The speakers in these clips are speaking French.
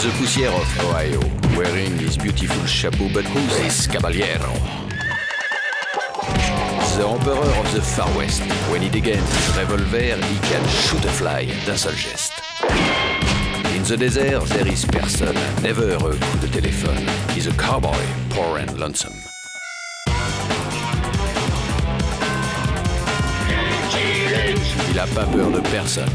the poussière of Ohio, wearing his beautiful chapeau, but who's this caballero? The emperor of the Far West. When he degains his revolver, he can shoot a fly d'un seul geste. In the desert, there is person, never a coup de téléphone. He's a cowboy, poor and lonesome. Il a pas peur de personne.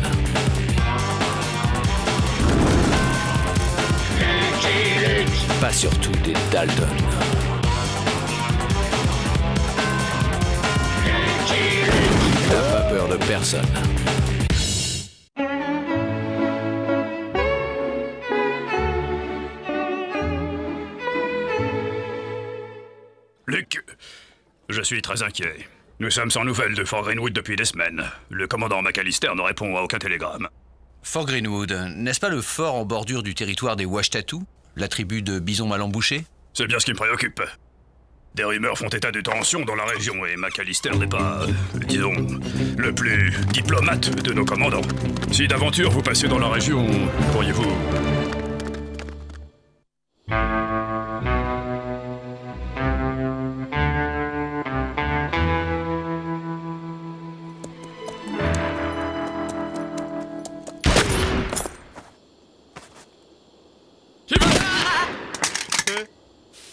Pas surtout des Dalton. Il a pas peur de personne. Luke, je suis très inquiet. Nous sommes sans nouvelles de Fort Greenwood depuis des semaines. Le commandant McAllister ne répond à aucun télégramme. Fort Greenwood, n'est-ce pas le fort en bordure du territoire des Washtatu, la tribu de Bison Mal-Embouché? C'est bien ce qui me préoccupe. Des rumeurs font état de tensions dans la région et McAllister n'est pas, disons, le plus diplomate de nos commandants. Si d'aventure vous passez dans la région, pourriez-vous...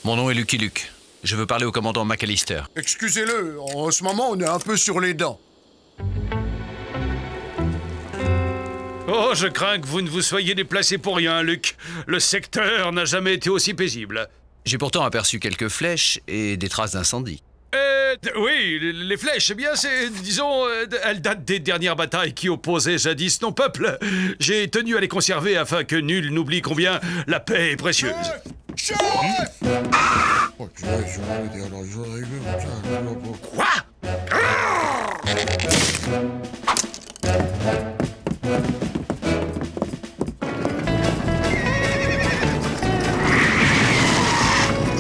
Mon nom est Lucky Luke. Je veux parler au commandant McAllister. Excusez-le, en ce moment, on est un peu sur les dents. Oh, je crains que vous ne vous soyez déplacé pour rien, Luke. Le secteur n'a jamais été aussi paisible. J'ai pourtant aperçu quelques flèches et des traces d'incendie. Oui, les flèches, eh bien, disons, elles datent des dernières batailles qui opposaient jadis nos peuples. J'ai tenu à les conserver afin que nul n'oublie combien la paix est précieuse. Chef! Quoi?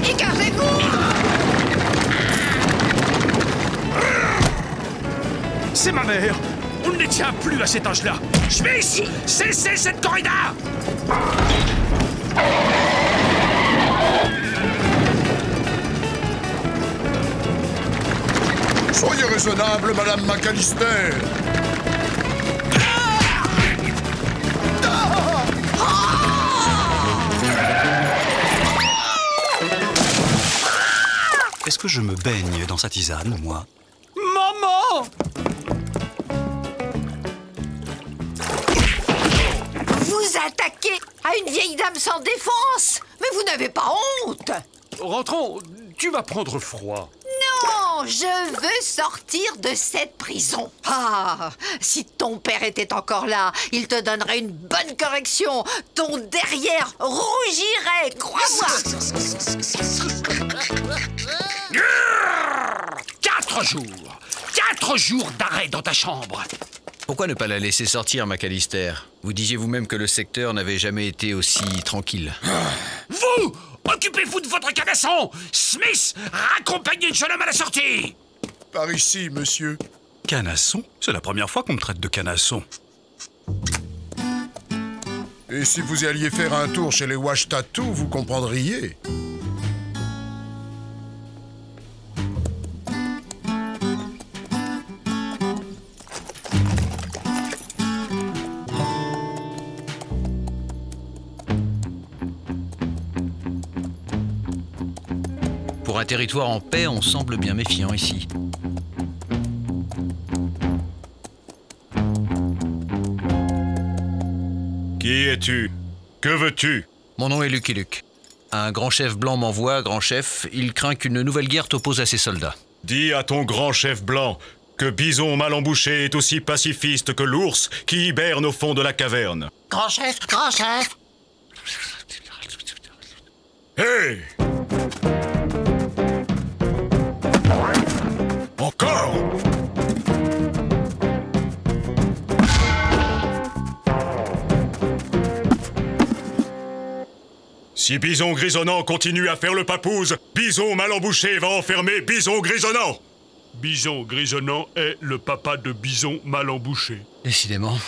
Écartez-vous! C'est ma mère! On ne les tient plus à cet âge-là! Smith! Cessez cette corrida! Soyez raisonnable, Madame McAllister. Est-ce que je me baigne dans sa tisane, moi? Maman! Vous attaquez à une vieille dame sans défense! Mais vous n'avez pas honte! Rentrons, tu vas prendre froid. Non, je veux sortir de cette prison. Ah, si ton père était encore là, il te donnerait une bonne correction. Ton derrière rougirait, crois-moi. 4 jours! 4 jours d'arrêt dans ta chambre! Pourquoi ne pas la laisser sortir, McAllister? Vous disiez vous-même que le secteur n'avait jamais été aussi tranquille. Vous! Occupez-vous de votre canasson! Smith, raccompagnez le jeune homme à la sortie! Par ici, monsieur. Canasson? C'est la première fois qu'on me traite de canasson. Et si vous alliez faire un tour chez les Washtatu, vous comprendriez. Pour un territoire en paix, on semble bien méfiant ici. Qui es-tu? Que veux-tu? Mon nom est Lucky Luke. Un grand chef blanc m'envoie, grand chef. Il craint qu'une nouvelle guerre t'oppose à ses soldats. Dis à ton grand chef blanc que Bison Mal-Embouché est aussi pacifiste que l'ours qui hiberne au fond de la caverne. Grand chef, grand chef. Hé! Encore! Si Bison Grisonnant continue à faire le papouze, Bison Mal-Embouché va enfermer Bison Grisonnant! Bison Grisonnant est le papa de Bison Mal-Embouché. Décidément.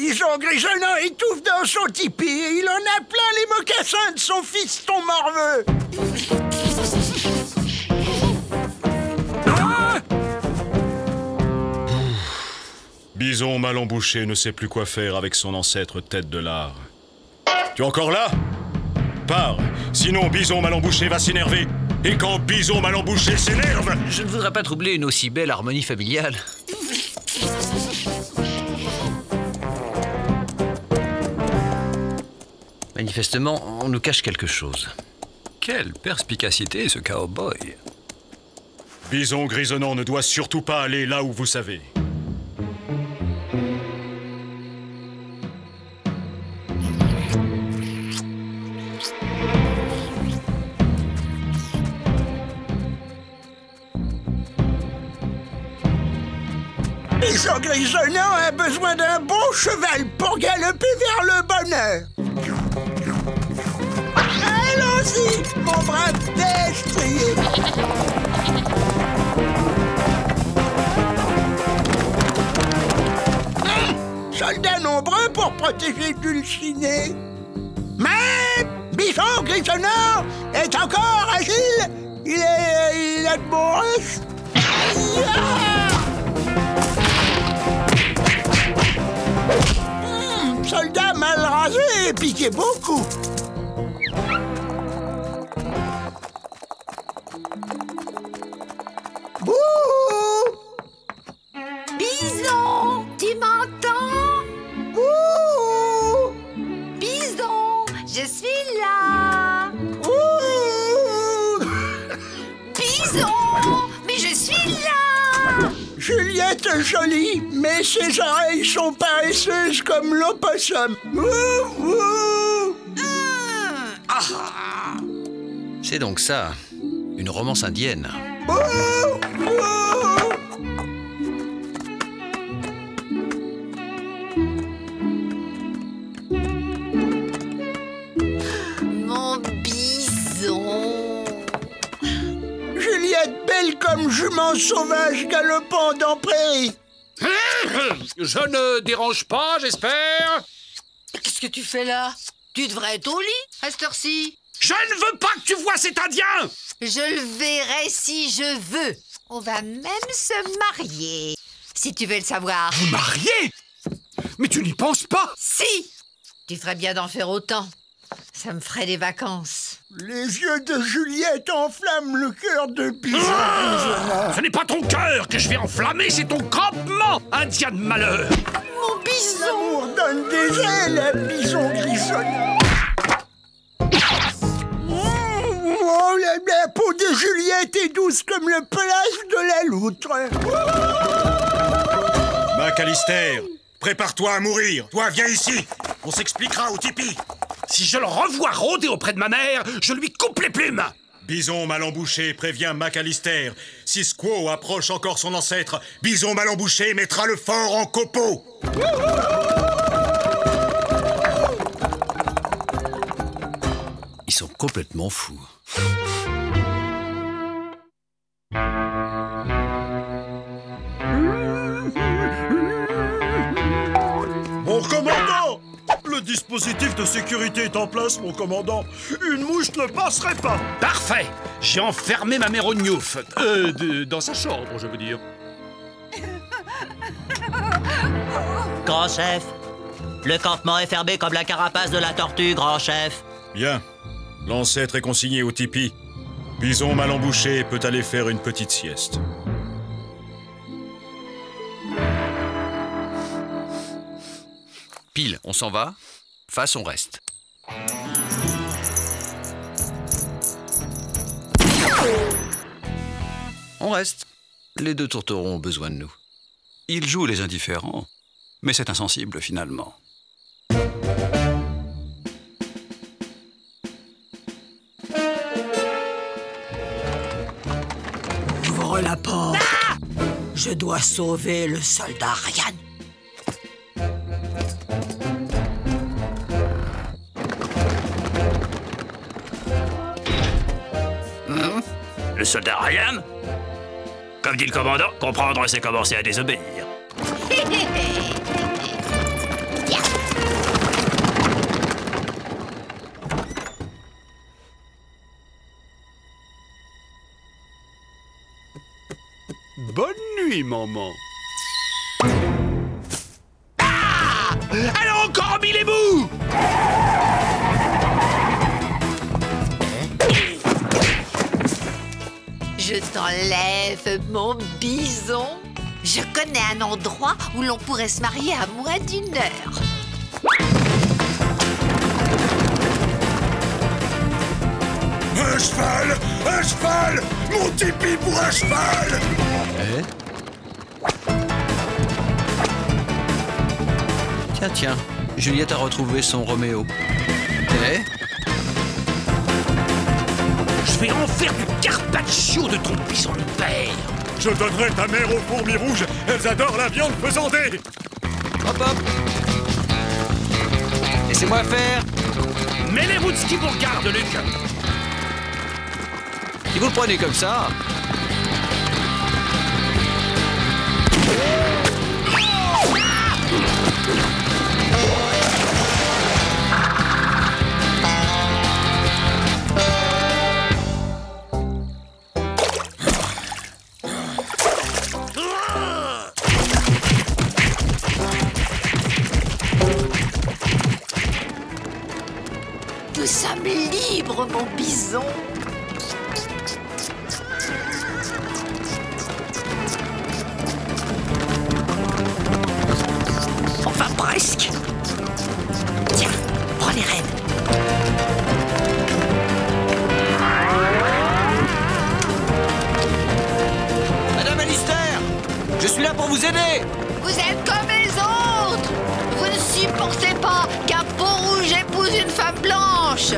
Bison grisonnant étouffe dans son tipi et il en a plein les mocassins de son fiston morveux. Bison mal embouché ne sait plus quoi faire avec son ancêtre tête de lard. Tu es encore là? Pars, sinon Bison mal embouché va s'énerver. Et quand Bison mal embouché s'énerve... Je ne voudrais pas troubler une aussi belle harmonie familiale. Manifestement, on nous cache quelque chose. Quelle perspicacité, ce cowboy. Bison grisonnant ne doit surtout pas aller là où vous savez. Bison grisonnant a besoin d'un bon cheval pour galoper vers le bonheur. Allons-y, mon brave destrier. Soldats nombreux pour protéger Dulcinée. Mais Bison grisonnant est encore agile. Il a de bons rushs. Soldat mal rasé et piqué beaucoup. Bouh! Bison, tu m'entends? Bouh! Bison, je suis là. Bouh! Bison, mais je suis là. Juliette est jolie, mais ses oreilles sont paresseuses comme l'opossum. C'est donc ça, une romance indienne. Mon bison. Juliette belle comme jument sauvage galopant dans prairie. Je ne dérange pas, j'espère. Qu'est-ce que tu fais là? Tu devrais être au lit à cette heure-ci. Je ne veux pas que tu vois cet Indien. Je le verrai si je veux. On va même se marier, si tu veux le savoir. Vous marier? Mais tu n'y penses pas. Si! Tu ferais bien d'en faire autant. Ça me ferait des vacances. Les yeux de Juliette enflamment le cœur de Bison grisonnant. Ce n'est pas ton cœur que je vais enflammer, c'est ton campement, Indien de malheur. Mon bison! L'amour donne des ailes à Bison grisonnant. Oh, la peau de Juliette est douce comme le pelage de la loutre. McAllister, prépare-toi à mourir. Toi, viens ici. On s'expliquera au tipi. Si je le revois rôder auprès de ma mère, je lui coupe les plumes. Bison mal embouché prévient McAllister. Si Squaw approche encore son ancêtre, Bison mal embouché mettra le fort en copeaux. Ils sont complètement fous. Mon commandant! Le dispositif de sécurité est en place, mon commandant. Une mouche ne passerait pas. Parfait. J'ai enfermé ma mère au gnouf. Dans sa chambre, je veux dire. Grand chef, le campement est fermé comme la carapace de la tortue, grand chef. Bien. L'ancêtre est consigné au tipi. Bison mal embouché peut aller faire une petite sieste. Pile, on s'en va. Face, on reste. On reste. Les deux tourterons ont besoin de nous. Ils jouent les indifférents, mais c'est insensible finalement. Ouvre la porte. Je dois sauver le soldat Ryan. Le soldat Ryan? Comme dit le commandant, comprendre c'est commencer à désobéir. nuit, maman. Elle a encore mis les bouts! Je t'enlève, mon bison. Je connais un endroit où l'on pourrait se marier à moins d'1 heure. Un cheval! Un cheval! Mon tipi pour un cheval! Tiens, Juliette a retrouvé son Roméo. Je vais en faire du carpaccio de ton bison de père. Je donnerai ta mère aux fourmis rouges. Elles adorent la viande pesantée. Hop hop. Laissez-moi faire. Mêlez-vous de ce qui vous regarde, Luc. Si vous le prenez comme ça... Nous sommes libres, mon bison. Enfin, presque. Tiens, prends les rênes. Madame Alistair, je suis là pour vous aider. Vous êtes comme les autres. Vous ne supportez pas qu'un peau rouge épouse une femme blanche.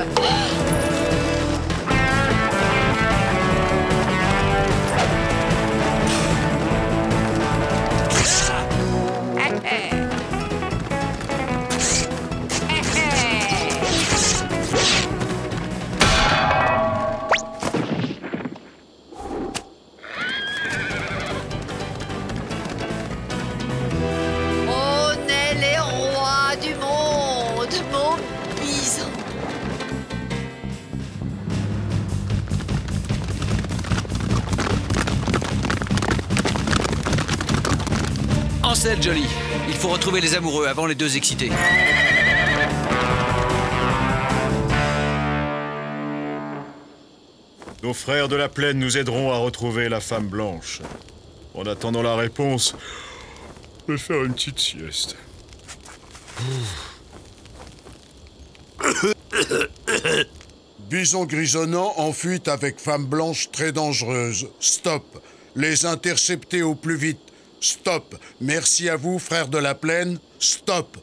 On est les rois du monde, mon bison. Ansel, Jolie. Il faut retrouver les amoureux avant les deux excités. Nos frères de la plaine nous aideront à retrouver la femme blanche. En attendant la réponse, je vais faire une petite sieste. Bison grisonnant en fuite avec femme blanche très dangereuse. Stop. Les intercepter au plus vite. Stop. Merci à vous, frères de la plaine. Stop.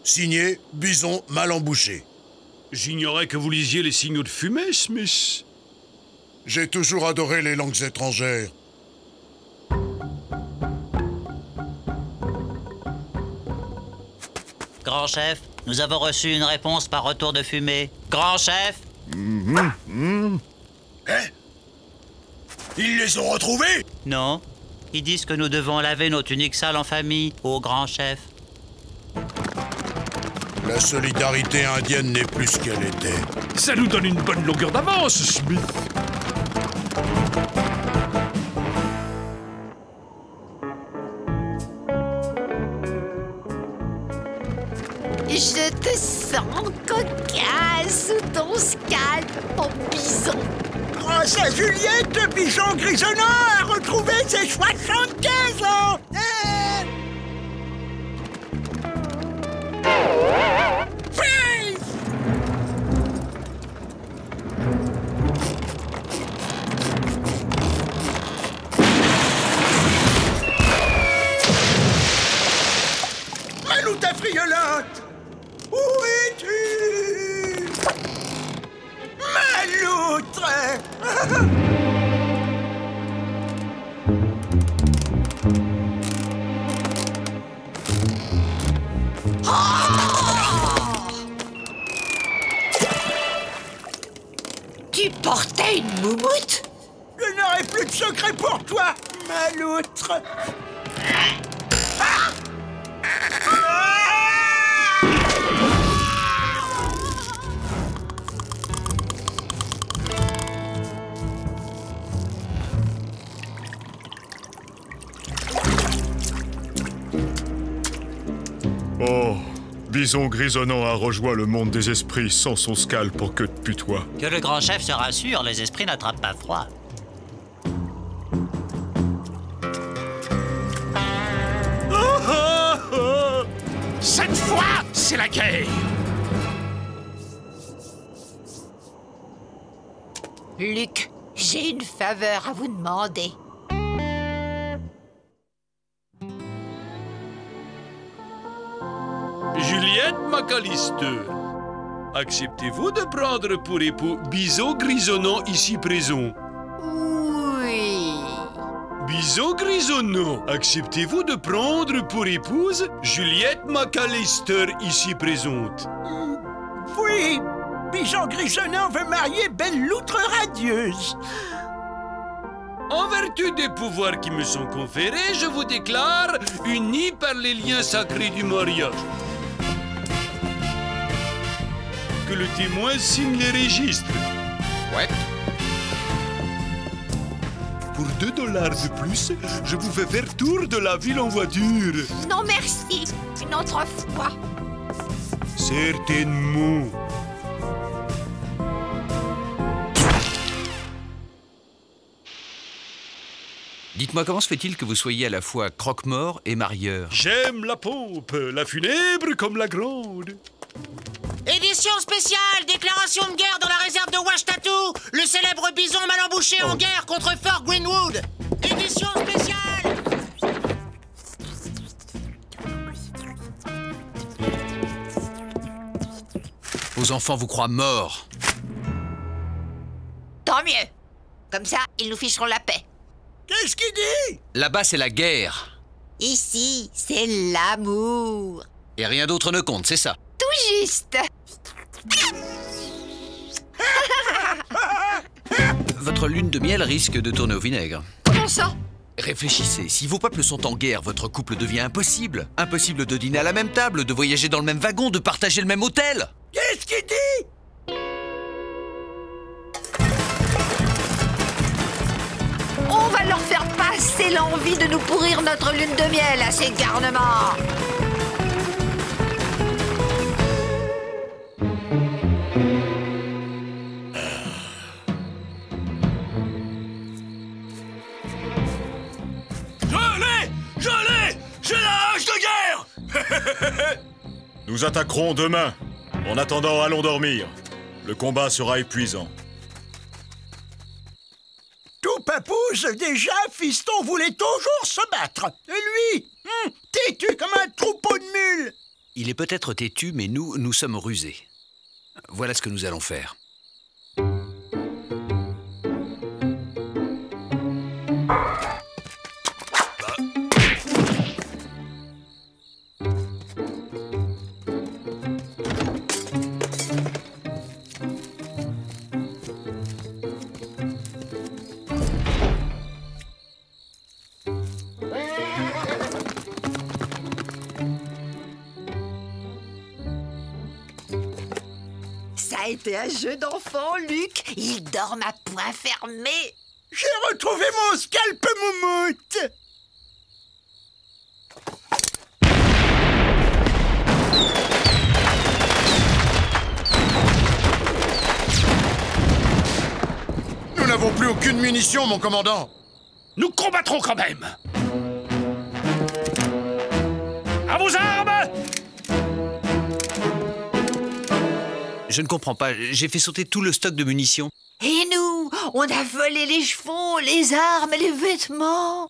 Signé Bison mal embouché. J'ignorais que vous lisiez les signaux de fumée, Smith. J'ai toujours adoré les langues étrangères. Grand chef, nous avons reçu une réponse par retour de fumée. Grand chef? Ils les ont retrouvés? Non. Ils disent que nous devons laver nos tuniques sales en famille, au grand chef. La solidarité indienne n'est plus ce qu'elle était. Ça nous donne une bonne longueur d'avance, Smith. Je te sens cocasse sous ton scalp, mon bison. Grâce à Juliette, Bison grisonnant a retrouvé ses 75 ans. Freeze! Malou ta friolote! Où es-tu? Maloutre! Tu portais une moumoute? Je n'aurai plus de secret pour toi, Maloutre! Oh, Bison grisonnant a rejoint le monde des esprits sans son scalp en queue de putois. Que le grand chef se rassure, les esprits n'attrapent pas froid. Cette fois, c'est la guerre. Luc, j'ai une faveur à vous demander. Juliette McAllister, acceptez-vous de prendre pour époux Bison grisonnant ici présent? Oui. Bison grisonnant, acceptez-vous de prendre pour épouse Juliette McAllister ici présente? Oui, Bison grisonnant veut marier Belle Loutre radieuse. En vertu des pouvoirs qui me sont conférés, je vous déclare unis par les liens sacrés du mariage. Que le témoin signe les registres. Ouais. Pour $2 de plus, je vous fais faire tour de la ville en voiture. Non merci, une autre fois. Certainement. Dites-moi, comment se fait-il que vous soyez à la fois croque-mort et marieur? J'aime la pompe, la funèbre comme la grande. Édition spéciale, déclaration de guerre dans la réserve de Washtatu. Le célèbre bison mal embouché en guerre contre Fort Greenwood. Édition spéciale. Vos enfants vous croient morts. Tant mieux. Comme ça, ils nous ficheront la paix. Qu'est-ce qu'il dit? Là-bas, c'est la guerre. Ici, c'est l'amour. Et rien d'autre ne compte, c'est ça? Tout juste. Votre lune de miel risque de tourner au vinaigre. Comment ça? Réfléchissez, si vos peuples sont en guerre, votre couple devient impossible. Impossible de dîner à la même table, de voyager dans le même wagon, de partager le même hôtel. Qu'est-ce qu'il dit? On va leur faire passer l'envie de nous pourrir notre lune de miel à ces garnements. J'ai la hache de guerre. Nous attaquerons demain. En attendant, allons dormir. Le combat sera épuisant. Tout papouze, déjà, fiston voulait toujours se battre. Et lui, têtu comme un troupeau de mules. Il est peut-être têtu, mais nous sommes rusés. Voilà ce que nous allons faire. Ça a été un jeu d'enfant, Luc. Ils dorment à poing fermé. J'ai retrouvé mon scalp moumoute. Nous n'avons plus aucune munition, mon commandant. Nous combattrons quand même. À vos armes! Je ne comprends pas, j'ai fait sauter tout le stock de munitions. Et nous, on a volé les chevaux, les armes et les vêtements.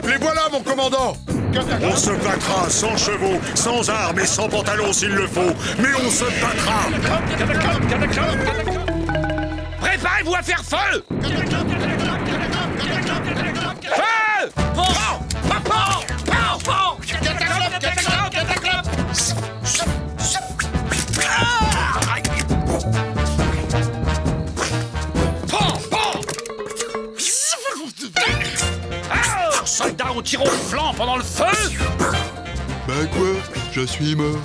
Les voilà, mon commandant. On se battra sans chevaux, sans armes et sans pantalons s'il le faut, mais on se battra. Préparez-vous à faire feu! Feu! Soldats, on tire au flanc pendant le feu! Bah quoi? Je suis mort.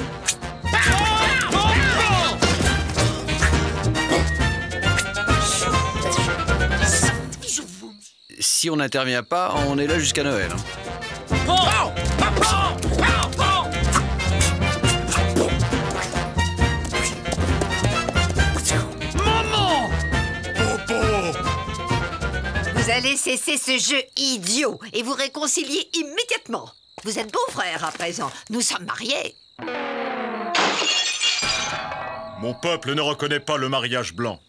Si si on n'intervient pas, on est là jusqu'à Noël. Maman! Popo! Vous allez cesser ce jeu idiot et vous réconcilier immédiatement. Vous êtes beaux-frères à présent. Nous sommes mariés. Mon peuple ne reconnaît pas le mariage blanc.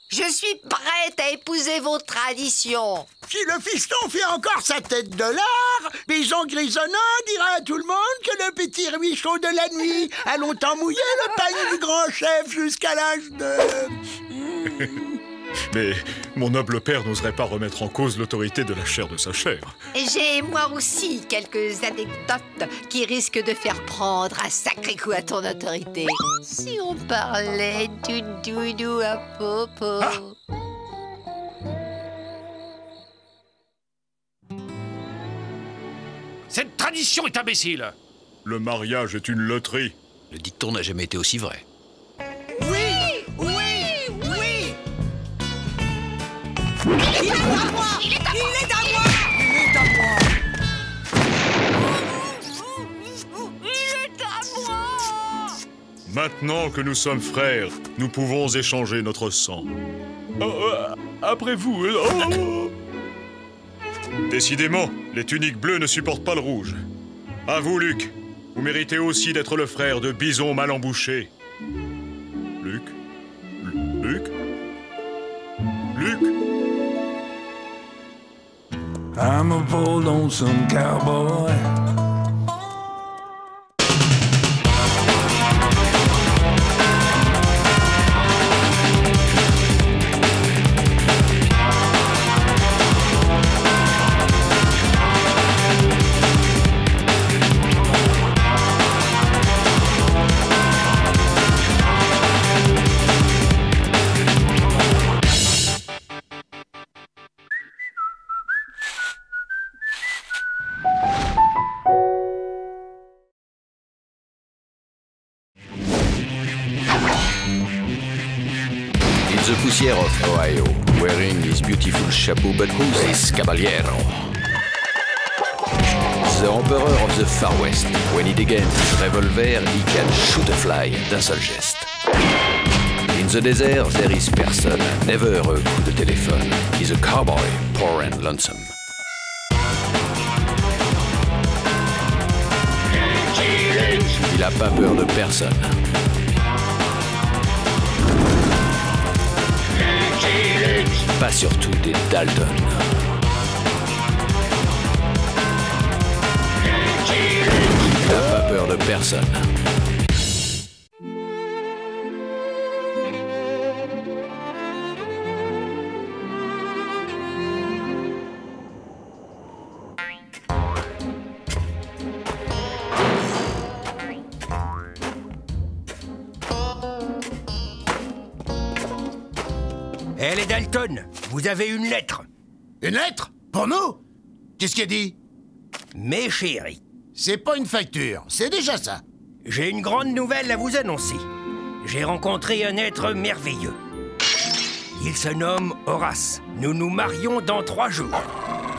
Je suis prête à épouser vos traditions. Si le fiston fait encore sa tête de lard, Bison grisonnant dira à tout le monde que le petit ruisseau de la nuit a longtemps mouillé le panier du grand chef jusqu'à l'âge de... Mais mon noble père n'oserait pas remettre en cause l'autorité de la chair de sa chair. J'ai moi aussi quelques anecdotes qui risquent de faire prendre un sacré coup à ton autorité. Si on parlait du doudou à Popo. Cette tradition est imbécile. Le mariage est une loterie. Le dicton n'a jamais été aussi vrai. Il est à moi! Il est à moi! Il est à moi! Il est à moi! Il est à moi! Maintenant que nous sommes frères, nous pouvons échanger notre sang. Après vous. Décidément, les tuniques bleues ne supportent pas le rouge. À vous, Luc. Vous méritez aussi d'être le frère de Bison mal embouché. Luc? Luc? Luc? I'm a poor lonesome cowboy. The Poussière of Ohio, wearing his beautiful chapeau, but who's this caballero? The Emperor of the Far West. When he degains his revolver, he can shoot a fly d'un seul geste. In the desert, there is person, never a coup de téléphone. He's a cowboy, poor and lonesome. Il a pas peur de personne. Pas surtout des Dalton. Il n'a pas peur de personne. Eh les Dalton, vous avez une lettre. Une lettre? Pour nous? Qu'est-ce qu'il dit? Mes chéris. C'est pas une facture, c'est déjà ça. J'ai une grande nouvelle à vous annoncer. J'ai rencontré un être merveilleux. Il se nomme Horace. Nous nous marions dans 3 jours.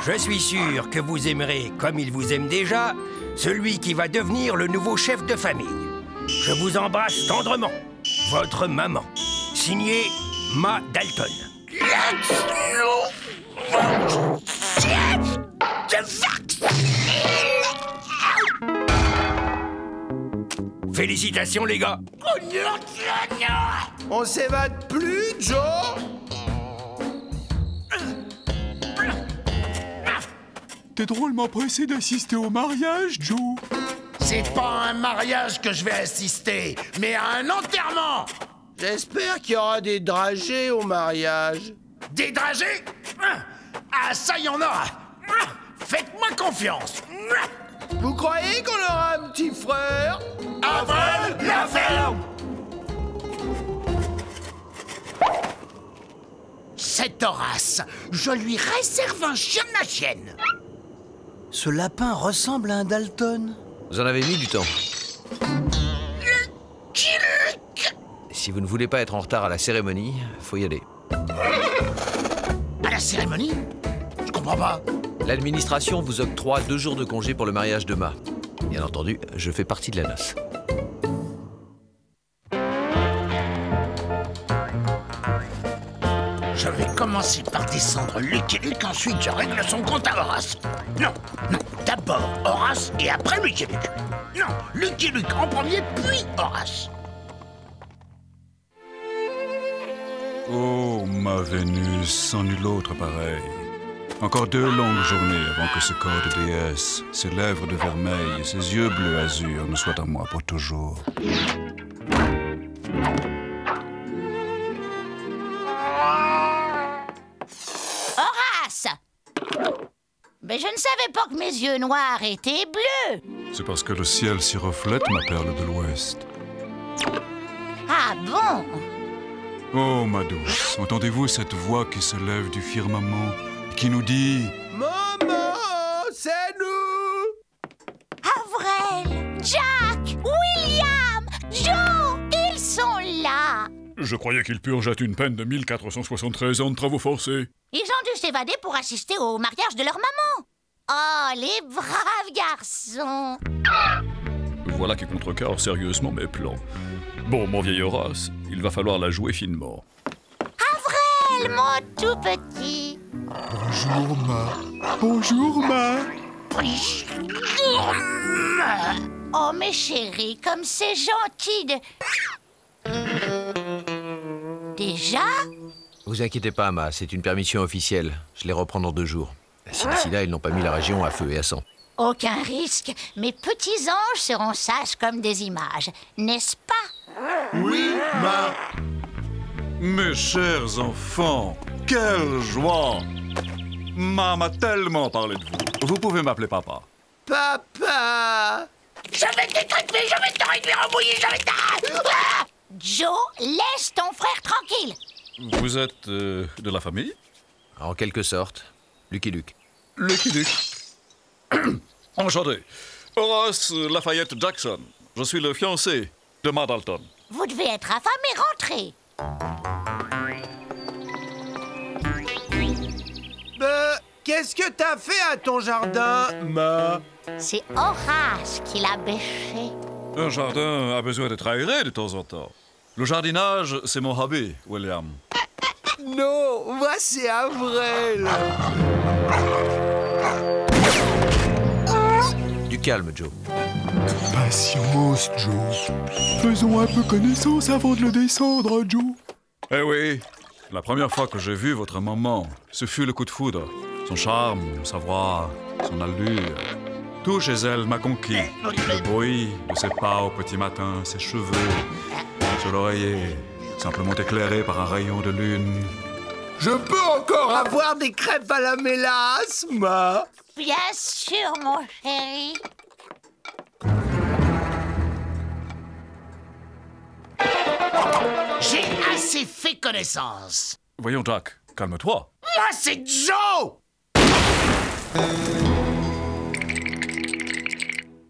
Je suis sûr que vous aimerez, comme il vous aime déjà, celui qui va devenir le nouveau chef de famille. Je vous embrasse tendrement. Votre maman. Signé Ma Dalton. Félicitations les gars. On s'évade plus, Joe? T'es drôlement pressé d'assister au mariage, Joe. C'est pas un mariage que je vais assister, mais à un enterrement. J'espère qu'il y aura des dragées au mariage. Des dragées? Ah, ça y en aura. Faites-moi confiance. Vous croyez qu'on aura un petit frère? Avale la ferme! Cet Horace, je lui réserve un chien de la chienne. Ce lapin ressemble à un Dalton. Vous en avez mis du temps. Si vous ne voulez pas être en retard à la cérémonie, faut y aller. À la cérémonie? Je comprends comprends pas. L'administration vous octroie 2 jours de congé pour le mariage de Ma. Bien entendu, je fais partie de la noce. Je vais commencer par descendre Lucky Luke, ensuite je règle son compte à Horace. Non, non, d'abord Horace et après Lucky Luke. Non, Lucky Luke en premier, puis Horace. Oh, ma Vénus, sans nul autre pareil. Encore 2 longues journées avant que ce corps de déesse, ses lèvres de vermeil et ses yeux bleus azur ne soient à moi pour toujours. Horace! Mais je ne savais pas que mes yeux noirs étaient bleus. C'est parce que le ciel s'y reflète, ma perle de l'Ouest. Ah bon? Oh, ma douce, entendez-vous cette voix qui se lève du firmament, qui nous dit... Maman, c'est nous! Avril, Jack, William, Joe, ils sont là. Je croyais qu'il purgeait une peine de 1473 ans de travaux forcés. Ils ont dû s'évader pour assister au mariage de leur maman. Oh, les braves garçons. Voilà qui contrecarre sérieusement mes plans. Bon, mon vieil Horace, il va falloir la jouer finement. Avril, mon tout petit. Bonjour, Ma. Bonjour, Ma. Oh, mes chéris, comme c'est gentil de... Déjà? Vous inquiétez pas, Ma, c'est une permission officielle. Je les reprends dans 2 jours. Si d'ici là, ils n'ont pas mis la région à feu et à sang. Aucun risque. Mes petits anges seront sages comme des images, n'est-ce pas? Oui, Ma. Mes chers enfants, quelle joie! Ma m'a tellement parlé de vous. Vous pouvez m'appeler papa. Papa! Je vais t'étripler, je vais te réduire en bouillie, je vais te... Ah! Joe, laisse ton frère tranquille. Vous êtes de la famille? En quelque sorte. Lucky Luke. Lucky Luke. Enchanté. Horace Lafayette Jackson. Je suis le fiancé de Ma Dalton. Vous devez être affamé, rentrez. Qu'est-ce que t'as fait à ton jardin, Ma? C'est Horace qui l'a bêché. Un jardin a besoin d'être aéré de temps en temps. Le jardinage, c'est mon hobby, William. Non, moi c'est Avril. Du calme, Joe. Patience, Joe. Faisons un peu connaissance avant de le descendre, Joe. Eh oui, la première fois que j'ai vu votre maman, ce fut le coup de foudre. Son charme, sa voix, son allure. Tout chez elle m'a conquis. Le bruit de ses pas au petit matin, ses cheveux, sur l'oreiller, simplement éclairé par un rayon de lune. Je peux encore avoir des crêpes à la mélasse, Ma? Bien sûr, mon chéri. J'ai assez fait connaissance. Voyons, Jack, calme-toi. Moi, c'est Joe!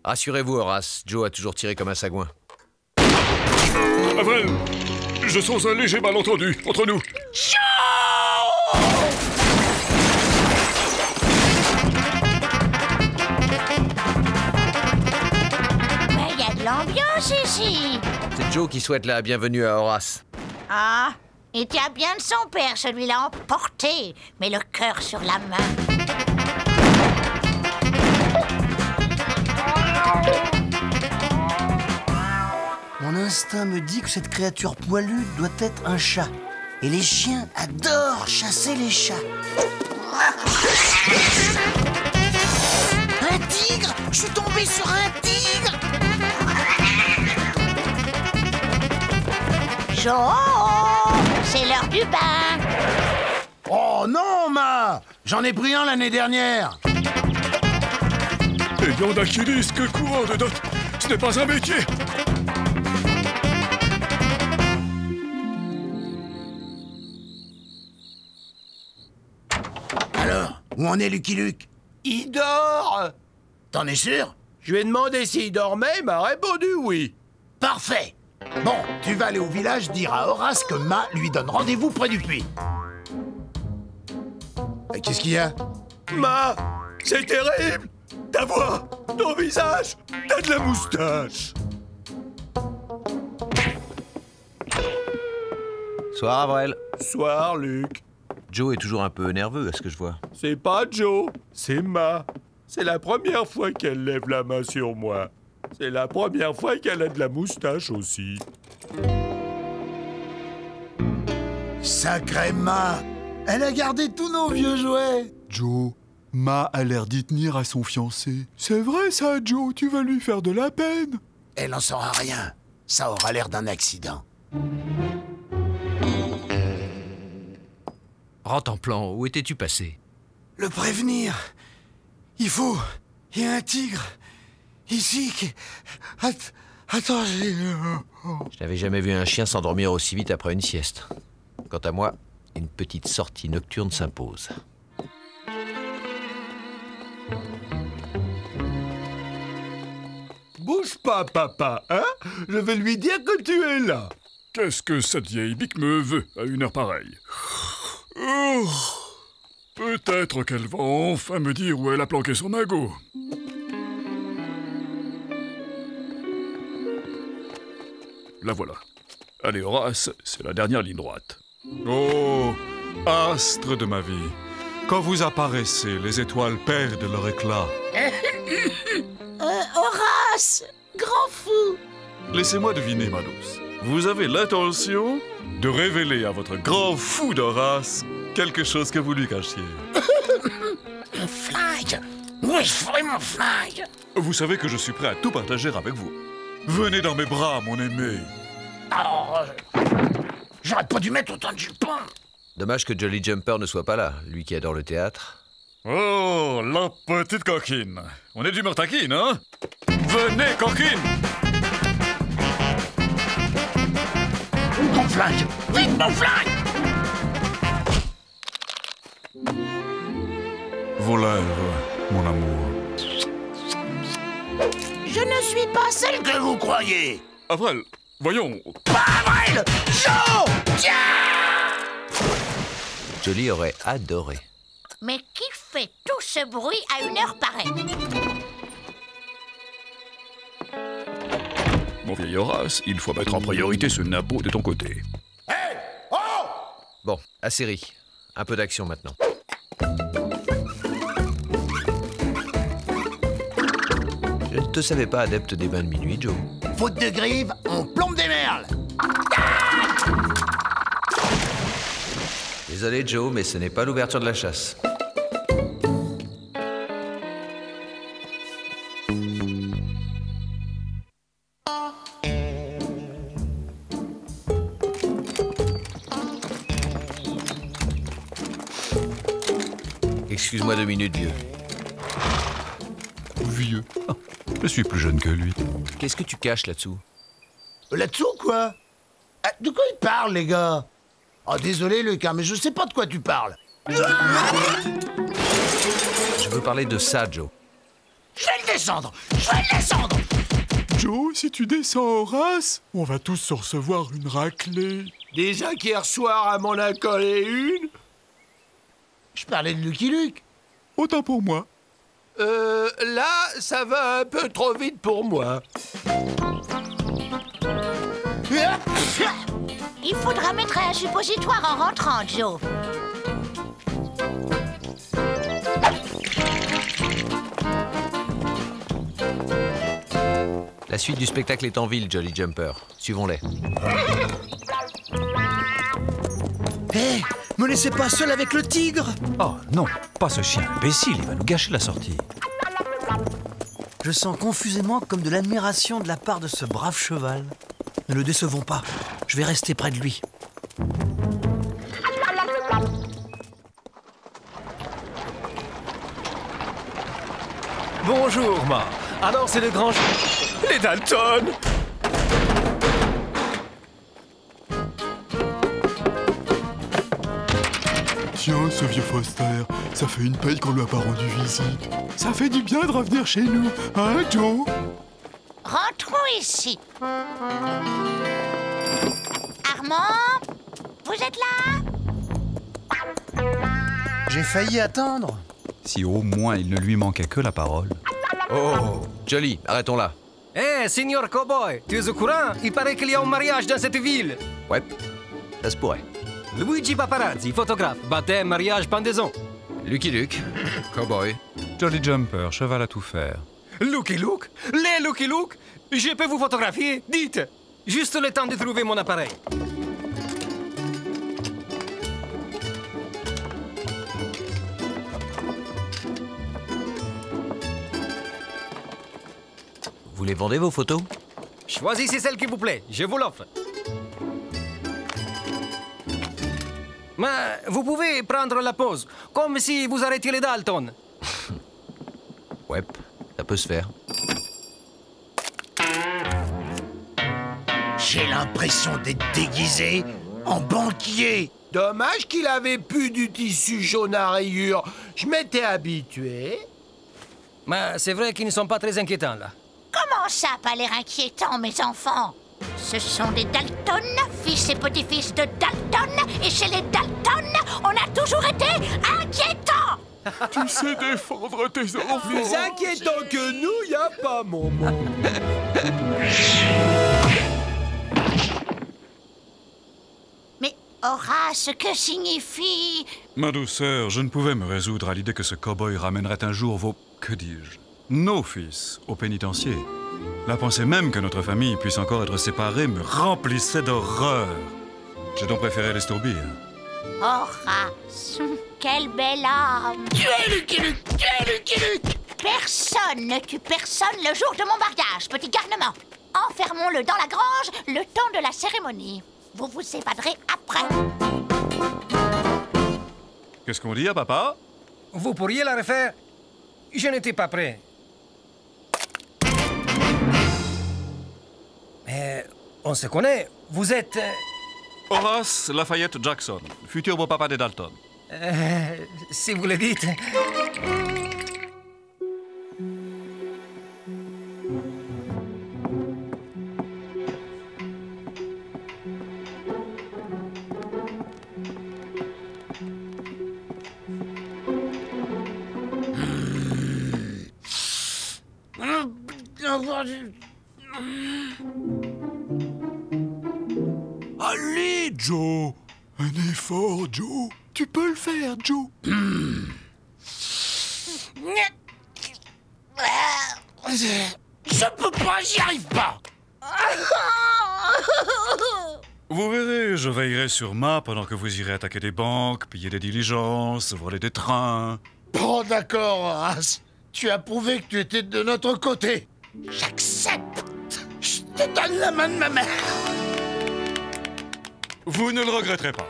Rassurez-vous, Horace, Joe a toujours tiré comme un sagouin. Avril, je sens un léger malentendu entre nous. Joe! Mais il y a de l'ambiance ici. C'est Joe qui souhaite la bienvenue à Horace. Ah, il tient bien de son père, celui-là emporté, mais le cœur sur la main. Mon instinct me dit que cette créature poilue doit être un chat. Et les chiens adorent chasser les chats. Un tigre? Je suis tombé sur un tigre! Joe, c'est l'heure du bain. Oh non, Ma! J'en ai pris un l'année dernière. Ayant d'Achilles que courant de dot, ce n'est pas un métier. Alors, où en est Lucky Luke? Il dort. T'en es sûr? Je lui ai demandé s'il dormait, il m'a répondu oui. Parfait. Bon, tu vas aller au village dire à Horace que Ma lui donne rendez-vous près du puits. Qu'est-ce qu'il y a? Ma, c'est terrible. Ta voix, ton visage, t'as de la moustache. Soir, Avril. Soir, Luc. Joe est toujours un peu nerveux, à ce que je vois. C'est pas Joe, c'est Ma. C'est la première fois qu'elle lève la main sur moi. C'est la première fois qu'elle a de la moustache aussi. Sacrément! Elle a gardé tous nos vieux jouets! Joe, Ma a l'air d'y tenir à son fiancé. C'est vrai ça, Joe, tu vas lui faire de la peine. Elle n'en saura rien. Ça aura l'air d'un accident. Rentre en plan, où étais-tu passé? Le prévenir. Il faut... Il y a un tigre. Ici qui... Attends, Je n'avais jamais vu un chien s'endormir aussi vite après une sieste. Quant à moi, une petite sortie nocturne s'impose. Bouge pas, papa, hein? Je vais lui dire que tu es là. Qu'est-ce que cette vieille bique me veut à une heure pareille? Oh, peut-être qu'elle va enfin me dire où elle a planqué son magot. La voilà. Allez, Horace, c'est la dernière ligne droite. Oh, astre de ma vie, quand vous apparaissez, les étoiles perdent leur éclat. Horace, grand fou. Laissez-moi deviner, ma douce. Vous avez l'intention de révéler à votre grand fou d'Horace quelque chose que vous lui cachiez. Mon flingue! Oui, je ferai mon flingue! Vous savez que je suis prêt à tout partager avec vous. Venez dans mes bras, mon aimé. Oh, j'aurais pas dû mettre autant de jupons. Dommage que Jolly Jumper ne soit pas là, lui qui adore le théâtre. Oh, la petite coquine. On est d'humeur taquine, hein? Venez, coquine! Mon flingue! Vite, mon flingue! Vos lèvres, mon amour. Je ne suis pas celle Que vous croyez? Avril, voyons. Pas Avril! Joe! Tiens! Jolly aurait adoré. Mais qui fait tout ce bruit à une heure pareille? Mon vieil Horace, il faut mettre en priorité ce nabeau de ton côté. Hey! Oh! Bon, assez ri. Un peu d'action maintenant. Je ne te savais pas adepte des bains de minuit, Joe. Faute de grive, on plombe des merles! Désolé, Joe, mais ce n'est pas l'ouverture de la chasse. Excuse-moi 2 minutes, vieux. Vieux. Oh, je suis plus jeune que lui. Qu'est-ce que tu caches là-dessous? Là-dessous, quoi? Ah, de quoi il parle, les gars? Oh, désolé, Luc, hein, mais je sais pas de quoi tu parles. Je veux parler de ça, Joe. Je vais le descendre! Je vais le descendre! Joe, si tu descends Horace, on va tous se recevoir une raclée. Déjà qu'hier soir, elle m'en a collé une. Je parlais de Lucky Luke. Autant pour moi. Là, ça va un peu trop vite pour moi. Il faudra mettre un suppositoire en rentrant, Joe. La suite du spectacle est en ville, Jolly Jumper. Suivons-les. Hé, me laissez pas seul avec le tigre! Oh non, pas ce chien imbécile, il va nous gâcher la sortie. Je sens confusément comme de l'admiration de la part de ce brave cheval. Ne le décevons pas, je vais rester près de lui. Bonjour, Ma. Alors c'est le grand... Les Dalton! Tiens, ce vieux Foster, ça fait une paye qu'on lui a pas rendu visite. Ça fait du bien de revenir chez nous, hein, Joe? Rentrons ici. Armand, vous êtes là? J'ai failli attendre. Si au moins il ne lui manquait que la parole. Oh, Jolly, arrêtons là. Eh, signor Cowboy, tu es au courant? Il paraît qu'il y a un mariage dans cette ville. Ouais, ça se pourrait. Luigi Paparazzi, photographe. Baptême, mariage, pendaison. Lucky Luke, cowboy. Jolly Jumper, cheval à tout faire. Lucky Luke? Les Lucky Luke? Je peux vous photographier? Dites. Juste le temps de trouver mon appareil. Vous les vendez, vos photos? Choisissez celle qui vous plaît, je vous l'offre. Mais vous pouvez prendre la pause, comme si vous arrêtiez les Dalton. Ouais, ça peut se faire. J'ai l'impression d'être déguisé en banquier. Dommage qu'il avait plus du tissu jaune à rayures. Je m'étais habitué. Mais c'est vrai qu'ils ne sont pas très inquiétants, là. Comment ça, pas l'air inquiétant, mes enfants? Ce sont des Dalton, fils et petits-fils de Dalton, et chez les Dalton, on a toujours été inquiétants. Tu sais défendre tes enfants. Plus inquiétant que nous, y a pas, mon monde. Mais Horace, que signifie... Ma douceur, je ne pouvais me résoudre à l'idée que ce cow-boy ramènerait un jour vos... que dis-je? Nos fils au pénitencier. La pensée même que notre famille puisse encore être séparée me remplissait d'horreur. J'ai donc préféré l'estourbir. Horace, quelle belle âme. Tu es Lucky Luke! Tu es Lucky Luke! Personne ne tue personne le jour de mon mariage, petit garnement. Enfermons-le dans la grange le temps de la cérémonie. Vous vous évaderez après. Qu'est-ce qu'on dit à papa? Vous pourriez la refaire? Je n'étais pas prêt. Mais on se connaît. Vous êtes... Horace Lafayette Jackson, futur beau-papa des Dalton. Si vous le dites. Allez, Joe! Un effort, Joe! Tu peux le faire, Joe! Je peux pas, j'y arrive pas! Vous verrez, je veillerai sur Ma pendant que vous irez attaquer des banques, piller des diligences, voler des trains. Bon, d'accord, Horace. Tu as prouvé que tu étais de notre côté. J'accepte! Je te donne la main de ma mère! Vous ne le regretterez pas.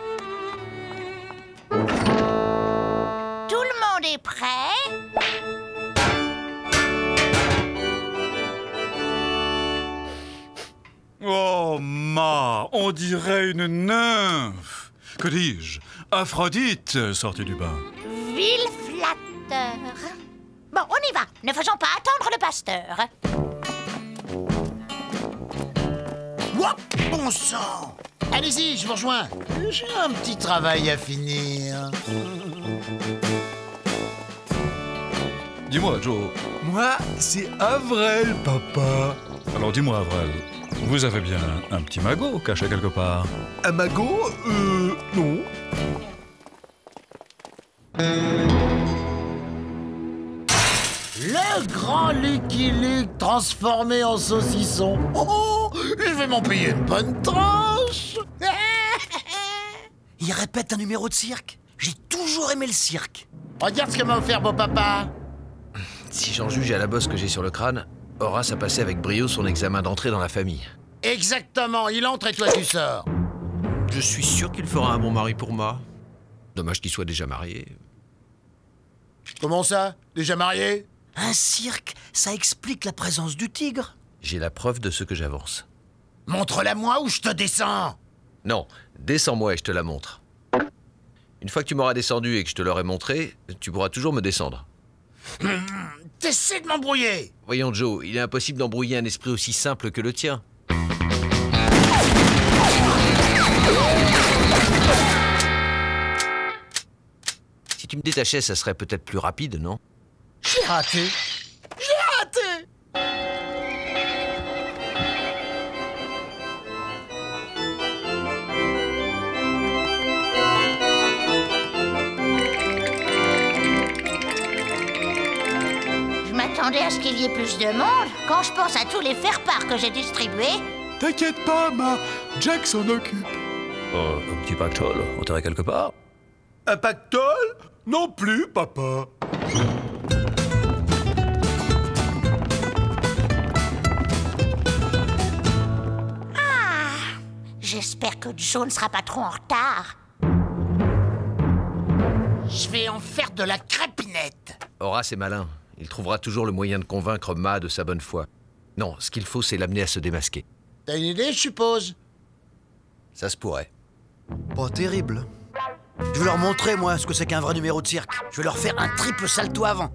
Tout le monde est prêt? Oh, Ma, on dirait une nymphe. Que dis-je? Aphrodite sortie du bain. Vil flatteur. Bon, on y va. Ne faisons pas attendre le pasteur. Wouah, bon sang! Allez-y, je vous rejoins. J'ai un petit travail à finir. Dis-moi, Joe. Moi, c'est Avril, papa. Alors dis-moi, Avril, vous avez bien un petit magot caché quelque part? Un magot? Non. Le grand Lucky Luke transformé en saucisson. Oh, je vais m'en payer une bonne tranche. Il répète un numéro de cirque. J'ai toujours aimé le cirque. Regarde ce que m'a offert beau papa. Si j'en juge à la bosse que j'ai sur le crâne, Horace a passé avec brio son examen d'entrée dans la famille. Exactement, il entre et toi tu sors. Je suis sûr qu'il fera un bon mari pour moi. Dommage qu'il soit déjà marié. Comment ça? Déjà marié? Un cirque, ça explique la présence du tigre. J'ai la preuve de ce que j'avance. Montre-la-moi ou je te descends. Non, descends-moi et je te la montre. Une fois que tu m'auras descendu et que je te l'aurai montré, tu pourras toujours me descendre. T'essaies de m'embrouiller. Voyons, Joe, il est impossible d'embrouiller un esprit aussi simple que le tien. Si tu me détachais, ça serait peut-être plus rapide, non? J'ai raté. J'ai raté. Je m'attendais à ce qu'il y ait plus de monde. Quand je pense à tous les faire-part que j'ai distribués... T'inquiète pas, Ma. Jack s'en occupe. Un petit pactole, enterré quelque part? Un pactole? Non plus, papa. J'espère que Joe ne sera pas trop en retard. Je vais en faire de la crépinette. Horace est malin. Il trouvera toujours le moyen de convaincre Ma de sa bonne foi. Non, ce qu'il faut, c'est l'amener à se démasquer. T'as une idée, je suppose? Ça se pourrait. Pas terrible. Je vais leur montrer, moi, ce que c'est qu'un vrai numéro de cirque. Je vais leur faire un triple salto avant.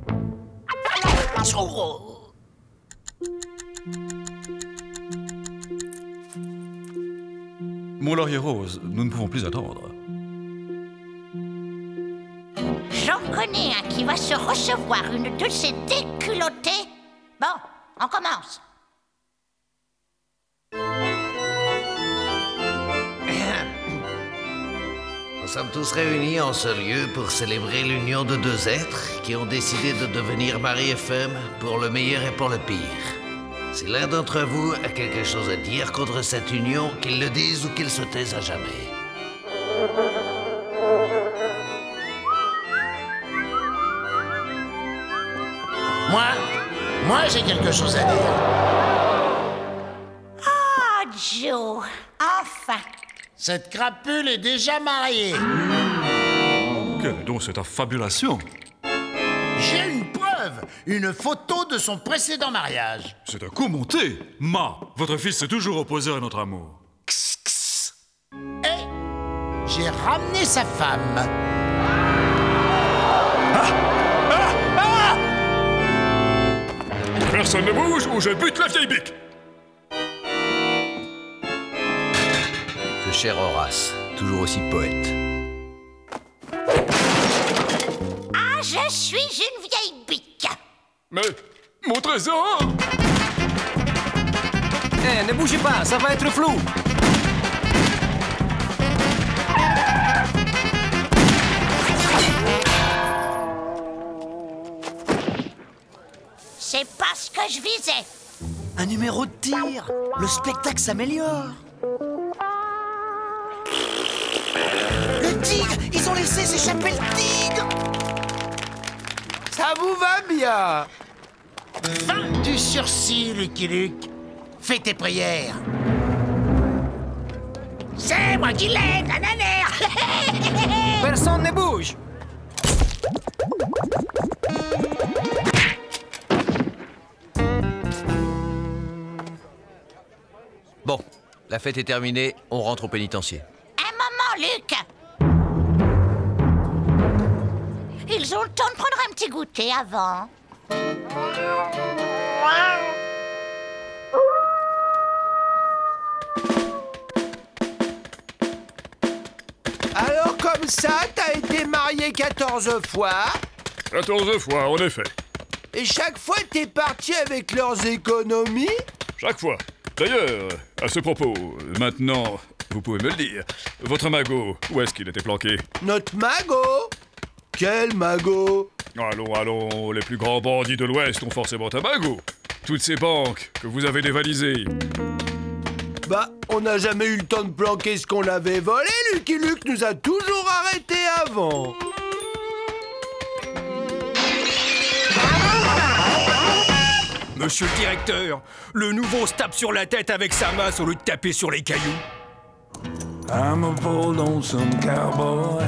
Mon laurier rose, nous ne pouvons plus attendre. J'en connais un qui va se recevoir une de ces déculottées. Bon, on commence. Nous sommes tous réunis en ce lieu pour célébrer l'union de deux êtres qui ont décidé de devenir mari et femme pour le meilleur et pour le pire. Si l'un d'entre vous a quelque chose à dire contre cette union, qu'il le dise ou qu'il se taise à jamais. Moi j'ai quelque chose à dire. Oh, Joe, enfin. Cette crapule est déjà mariée. Quelle est donc cette affabulation? J'ai une preuve, une photo de son précédent mariage. C'est un coup monté. Ma, votre fils s'est toujours opposé à notre amour. Et j'ai ramené sa femme. Personne ne bouge ou je bute la vieille bique. Ce cher Horace, toujours aussi poète. Ah, je suis une vieille bique. Mais mon trésor! Eh, ne bougez pas, ça va être flou. C'est pas ce que je visais. Un numéro de tir. Le spectacle s'améliore. Le tigre! Ils ont laissé s'échapper le tigre! Ça vous va bien? Fin du sursis, Lucky Luke. Fais tes prières. C'est moi qui l'ai, nananère. Personne ne bouge. Bon, la fête est terminée, on rentre au pénitencier. Un moment, Luc. Ils ont le temps de prendre un petit goûter avant. Alors comme ça, t'as été marié 14 fois? 14 fois, en effet. Et chaque fois, t'es parti avec leurs économies? Chaque fois. D'ailleurs, à ce propos, maintenant, vous pouvez me le dire. Votre magot, où est-ce qu'il était planqué? Notre magot? Quel magot? Allons, allons, les plus grands bandits de l'Ouest ont forcément un magot. Toutes ces banques que vous avez dévalisées. Bah, on n'a jamais eu le temps de planquer ce qu'on avait volé. Lucky Luke nous a toujours arrêtés avant. Monsieur le directeur, le nouveau se tape sur la tête avec sa masse au lieu de taper sur les cailloux. I'm a bold lonesome cowboy.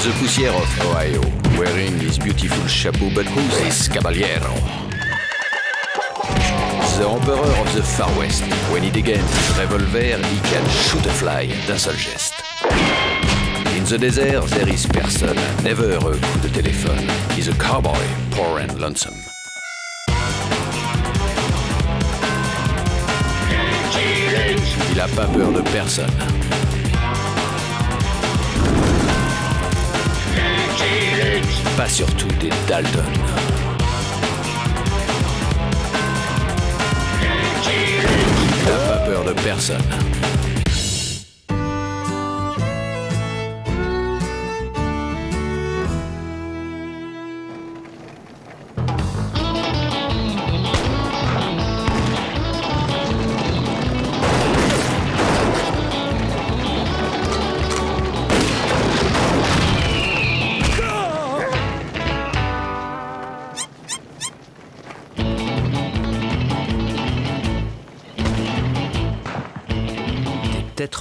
the poussière of Ohio, wearing his beautiful chapeau, but who's this caballero? The Emperor of the Far West. When he degains his revolver, he can shoot a fly d'un seul geste. In the desert, there is person, never a coup de téléphone. He's a cowboy, poor and lonesome. Il a pas peur de personne. Pas surtout des Dalton. Il n'a pas peur de personne.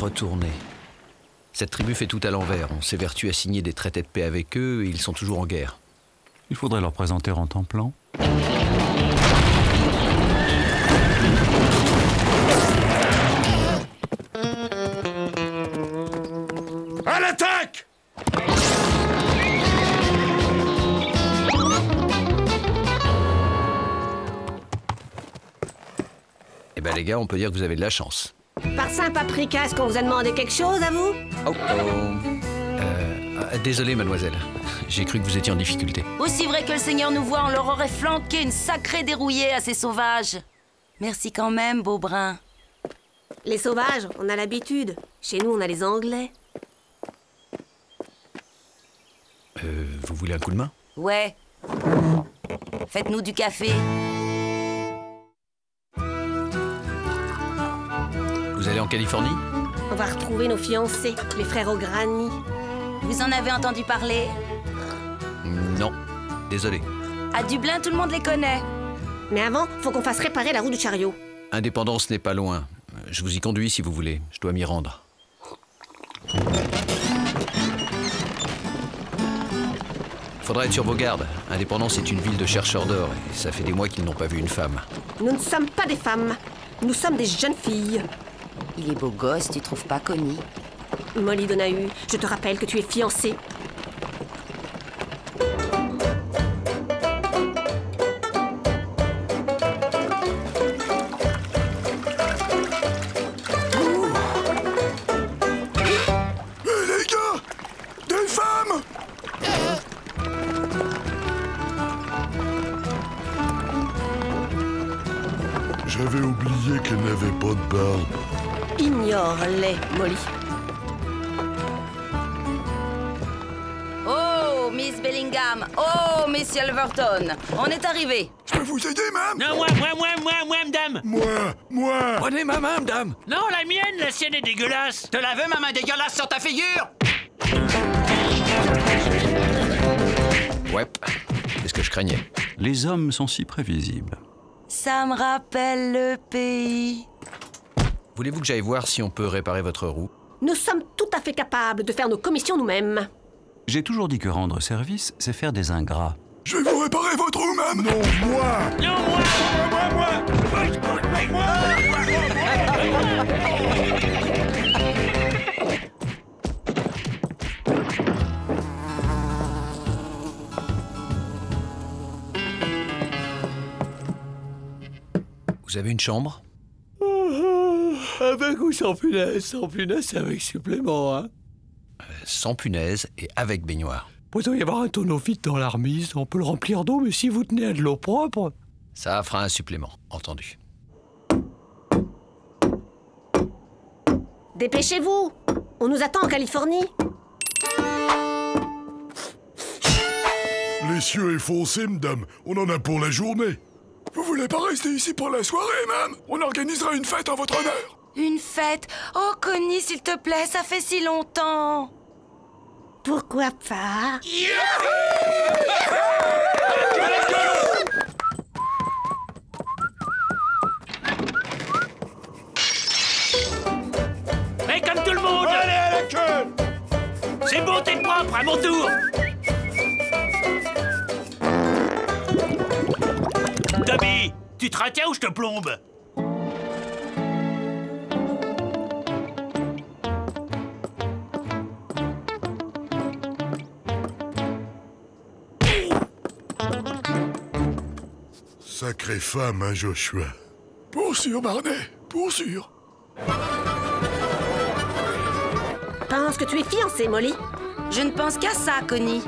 Retourné. Cette tribu fait tout à l'envers. On s'évertue à signer des traités de paix avec eux et ils sont toujours en guerre. Il faudrait leur présenter en temps-plan. À l'attaque! Eh ben les gars, on peut dire que vous avez de la chance. Parsin Paprika, est-ce qu'on vous a demandé quelque chose à vous? Oh oh. Désolé, mademoiselle. J'ai cru que vous étiez en difficulté. Aussi vrai que le Seigneur nous voit, on leur aurait flanqué une sacrée dérouillée à ces sauvages. Merci quand même, Beaubrun. Les sauvages, on a l'habitude. Chez nous, on a les Anglais. Vous voulez un coup de main? Ouais. Faites-nous du café. Vous allez en Californie? On va retrouver nos fiancés, les frères O'Grady. Vous en avez entendu parler? Non, désolé. À Dublin, tout le monde les connaît. Mais avant, faut qu'on fasse réparer la roue du chariot. Indépendance n'est pas loin. Je vous y conduis si vous voulez. Je dois m'y rendre. Faudra être sur vos gardes. Indépendance est une ville de chercheurs d'or et ça fait des mois qu'ils n'ont pas vu une femme. Nous ne sommes pas des femmes. Nous sommes des jeunes filles. Il est beau gosse, tu trouves pas, Connie? Molly Donahue, je te rappelle que tu es fiancée. Les gars! Des femmes! J'avais oublié qu'elle n'avait pas de barbe. Ignore-les, Molly. Oh, Miss Bellingham. Oh, Miss Silverton. On est arrivés. Je peux vous aider, madame? Non, moi, madame. Moi. Prenez ma main, madame. Non, la mienne, la sienne est dégueulasse. Te la veux, ma main dégueulasse sur ta figure? Ouais, c'est ce que je craignais. Les hommes sont si prévisibles. Ça me rappelle le pays. Voulez-vous que j'aille voir si on peut réparer votre roue? Nous sommes tout à fait capables de faire nos commissions nous-mêmes. J'ai toujours dit que rendre service, c'est faire des ingrats. Je vais vous réparer votre roue, madame. Non, moi. Non, Vous avez une chambre? Avec ou sans punaise? Sans punaise, c'est avec supplément, hein? Sans punaise et avec baignoire. Il doit y avoir un tonneau vide dans la remise. On peut le remplir d'eau, mais si vous tenez à de l'eau propre... Ça fera un supplément, entendu. Dépêchez-vous! On nous attend en Californie. Les cieux est foncé, madame. On en a pour la journée. Vous voulez pas rester ici pour la soirée, madame? On organisera une fête en votre honneur. Une fête? Oh, Connie, s'il te plaît, ça fait si longtemps. Pourquoi pas? Mais comme tout le monde! Allez à la queue! C'est C'est bon, t'es propre, à mon tour. Toby, tu te retiens ou je te plombe? Sacrée femme, hein, Joshua. Pour sûr, Barney, pour sûr. Pense que tu es fiancée, Molly. Je ne pense qu'à ça, Connie.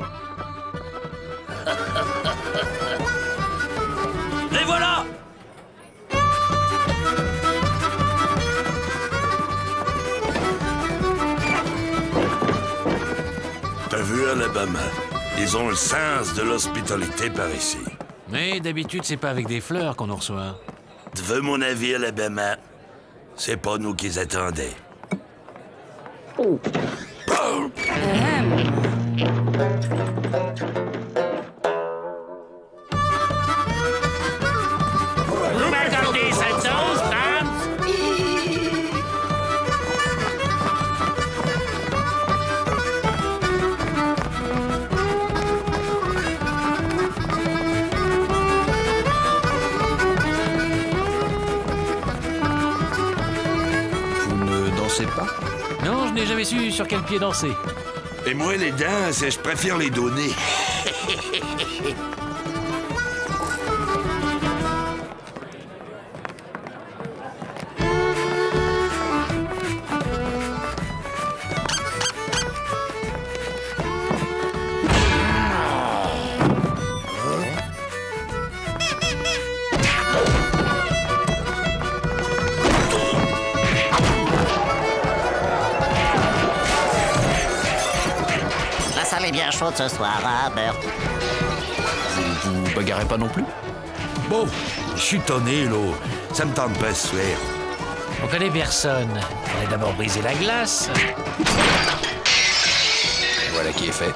Les voilà! T'as vu, Alabama? Ils ont le sens de l'hospitalité par ici. Mais d'habitude, c'est pas avec des fleurs qu'on nous reçoit. Tu veux mon avis, Alabama? C'est pas nous qui attendaient. Oh. Vous m'accordez cette sauce, Tam? Vous ne dansez pas? Non, je n'ai jamais su sur quel pied danser. Et moi, les danses, je préfère les donner. La salle est bien chaude ce soir, hein, Bert? Vous bagarrez pas non plus? Bon, je suis tonné, là. Ça me tente pas ce soir. On connaît personne. Faudrait d'abord briser la glace. Voilà qui est fait.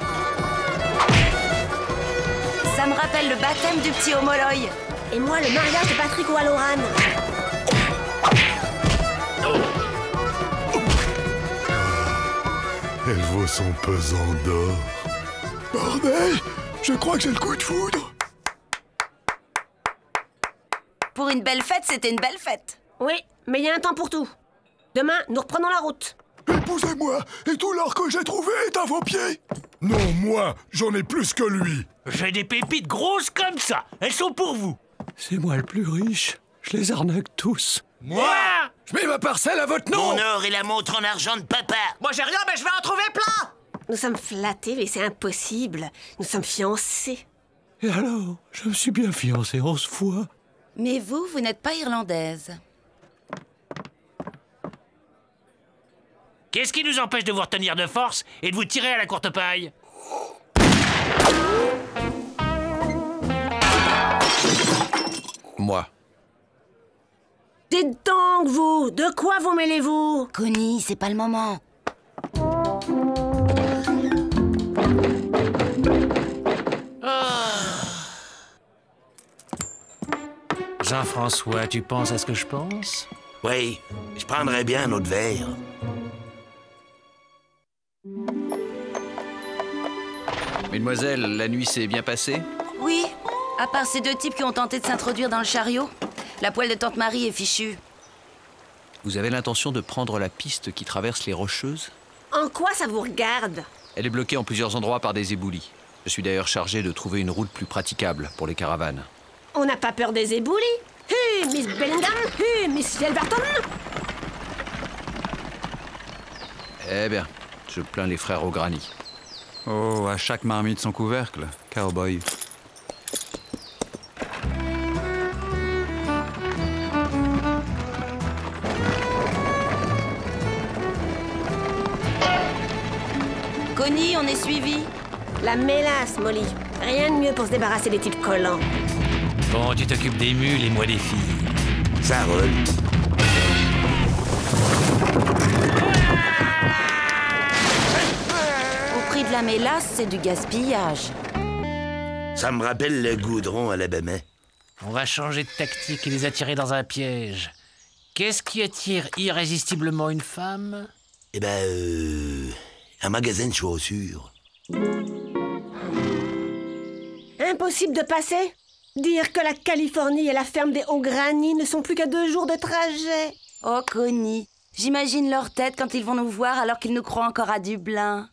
Ça me rappelle le baptême du petit Homoloy. Et moi, le mariage de Patrick Walloran. Elle vaut son pesant d'or. Barney, je crois que j'ai le coup de foudre. Pour une belle fête, c'était une belle fête. Oui, mais il y a un temps pour tout. Demain, nous reprenons la route. Épousez-moi, et tout l'or que j'ai trouvé est à vos pieds. Non, moi, j'en ai plus que lui. J'ai des pépites grosses comme ça. Elles sont pour vous. C'est moi le plus riche. Je les arnaque tous. Moi? Je mets ma parcelle à votre nom. Mon or et la montre en argent de papa. Moi j'ai rien, mais je vais en trouver plein. Nous sommes flattés, mais c'est impossible. Nous sommes fiancés. Et alors, je me suis bien fiancé 11 fois. Mais vous, vous n'êtes pas irlandaise. Qu'est-ce qui nous empêche de vous retenir de force et de vous tirer à la courte paille? Moi. Dites donc, vous, de quoi vous mêlez-vous? Connie, c'est pas le moment. Jean-François, tu penses à ce que je pense? Oui, je prendrais bien un autre verre. Mesdemoiselles, la nuit s'est bien passée? Oui, à part ces deux types qui ont tenté de s'introduire dans le chariot. La poêle de Tante Marie est fichue. Vous avez l'intention de prendre la piste qui traverse les Rocheuses? En quoi ça vous regarde? Elle est bloquée en plusieurs endroits par des éboulis. Je suis d'ailleurs chargé de trouver une route plus praticable pour les caravanes. On n'a pas peur des éboulis? Miss Bellingham, Miss Yelverton. Eh bien, je plains les frères au granit. Oh, à chaque marmite son couvercle, cowboy. Connie, on est suivi. La mélasse, Molly. Rien de mieux pour se débarrasser des types collants. Bon, tu t'occupes des mules et moi des filles. Ça roule. Au prix de la mélasse, c'est du gaspillage. Ça me rappelle le goudron à Alabama. On va changer de tactique et les attirer dans un piège. Qu'est-ce qui attire irrésistiblement une femme? Eh ben, un magasin de chaussures. Impossible de passer. Dire que la Californie et la ferme des Hauts-Granit ne sont plus qu'à 2 jours de trajet. Oh, Connie, j'imagine leur tête quand ils vont nous voir alors qu'ils nous croient encore à Dublin.